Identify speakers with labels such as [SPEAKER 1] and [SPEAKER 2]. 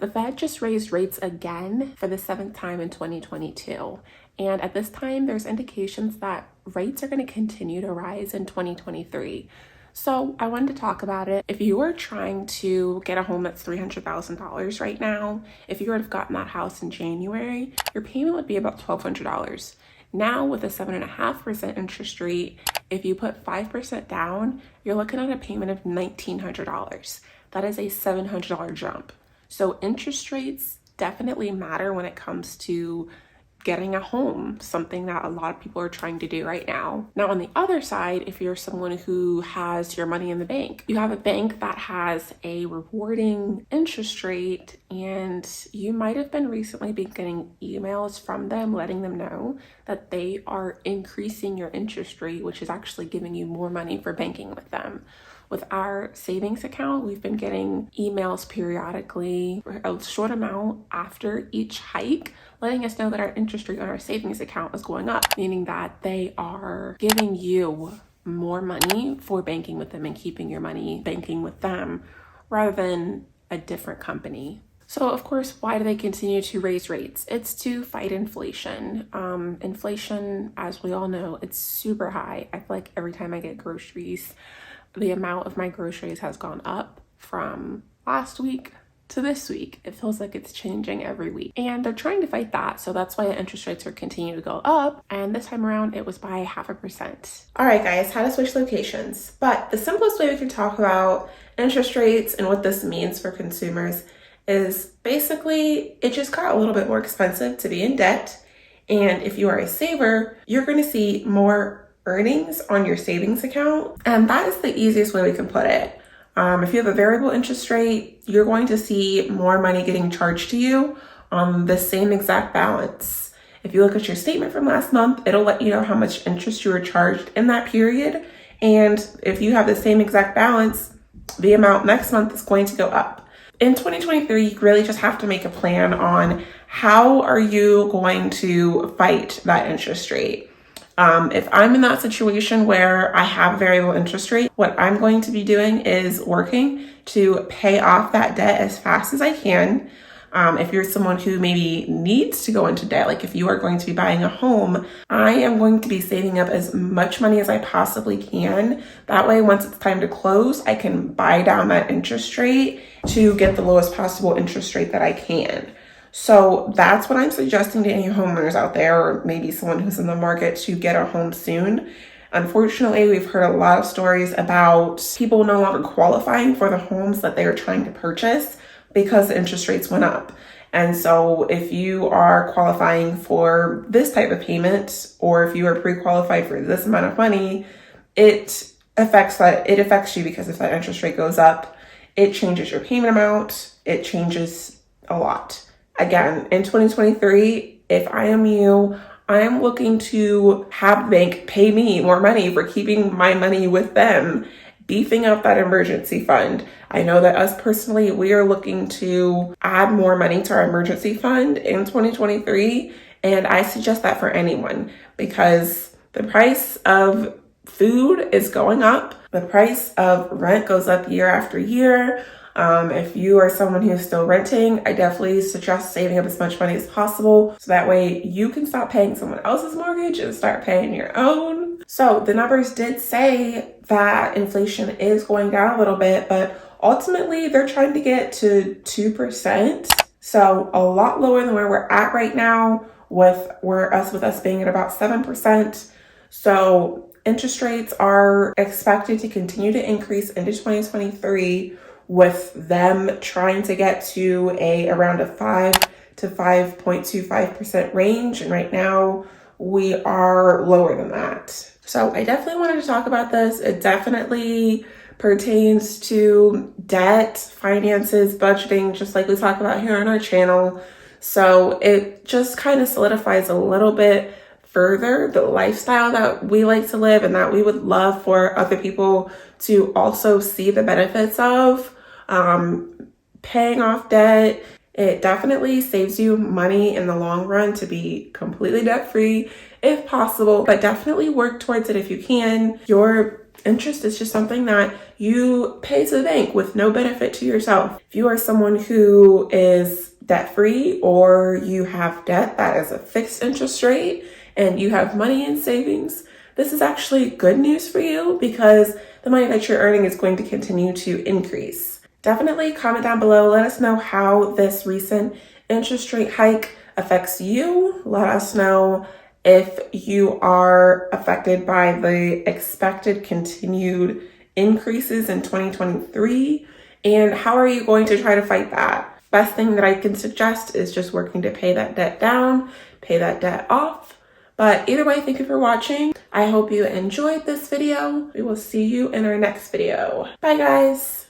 [SPEAKER 1] The Fed just raised rates again for the 7th time in 2022. And at this time, there's indications that rates are going to continue to rise in 2023. So I wanted to talk about it. If you are trying to get a home that's $300,000 right now, if you would have gotten that house in January, your payment would be about $1,200. Now with a 7.5% interest rate, if you put 5% down, you're looking at a payment of $1,900. That is a $700 jump. So interest rates definitely matter when it comes to getting a home, something that a lot of people are trying to do right now. Now, on the other side, if you're someone who has your money in the bank, you have a bank that has a rewarding interest rate, and you might have been recently getting emails from them letting them know that they are increasing your interest rate, which is actually giving you more money for banking with them. With our savings account, we've been getting emails periodically, a short amount after each hike, letting us know that our interest rate on our savings account is going up, meaning that they are giving you more money for banking with them and keeping your money banking with them rather than a different company. So of course, why do they continue to raise rates? It's to fight inflation. Inflation, as we all know, it's super high. I feel like every time I get groceries, the amount of my groceries has gone up from last week to this week. It feels like it's changing every week. And they're trying to fight that. So that's why interest rates are continuing to go up. And this time around, it was by 0.5%. All right, guys, how to switch locations. But the simplest way we can talk about interest rates and what this means for consumers is basically it just got a little bit more expensive to be in debt. And if you are a saver, you're going to see more earnings on your savings account. And that is the easiest way we can put it. If you have a variable interest rate, you're going to see more money getting charged to you on the same exact balance. If you look at your statement from last month, it'll let you know how much interest you were charged in that period. And if you have the same exact balance, the amount next month is going to go up. In 2023, you really just have to make a plan on how are you going to fight that interest rate. If I'm in that situation where I have a variable interest rate, what I'm going to be doing is working to pay off that debt as fast as I can. If you're someone who maybe needs to go into debt, like if you are going to be buying a home, I am going to be saving up as much money as I possibly can. That way, once it's time to close, I can buy down that interest rate to get the lowest possible interest rate that I can. So that's what I'm suggesting to any homeowners out there, or maybe someone who's in the market to get a home soon. Unfortunately, we've heard a lot of stories about people no longer qualifying for the homes that they are trying to purchase because the interest rates went up. And so if you are qualifying for this type of payment, or if you are pre-qualified for this amount of money, it affects you, because if that interest rate goes up, it changes your payment amount. It changes a lot. Again, in 2023, if I am you, I am looking to have the bank pay me more money for keeping my money with them, beefing up that emergency fund. I know that us personally, we are looking to add more money to our emergency fund in 2023. And I suggest that for anyone, because the price of food is going up. The price of rent goes up year after year. If you are someone who's still renting, I definitely suggest saving up as much money as possible so that way you can stop paying someone else's mortgage and start paying your own. So the numbers did say that inflation is going down a little bit, but ultimately they're trying to get to 2%. So a lot lower than where we're at right now, with us being at about 7%. So interest rates are expected to continue to increase into 2023, with them trying to get to around a 5 to 5.25% range. And right now we are lower than that. So I definitely wanted to talk about this. It definitely pertains to debt, finances, budgeting, just like we talk about here on our channel. So it just kind of solidifies a little bit further the lifestyle that we like to live and that we would love for other people to also see the benefits of. Paying off debt, it definitely saves you money in the long run to be completely debt free if possible, but definitely work towards it if you can. Your interest is just something that you pay to the bank with no benefit to yourself. If you are someone who is debt-free or you have debt that is a fixed interest rate and you have money in savings, this is actually good news for you because the money that you're earning is going to continue to increase. Definitely comment down below. Let us know how this recent interest rate hike affects you. Let us know if you are affected by the expected continued increases in 2023, and how are you going to try to fight that? Best thing that I can suggest is just working to pay that debt down, pay that debt off. But either way, thank you for watching. I hope you enjoyed this video. We will see you in our next video. Bye guys.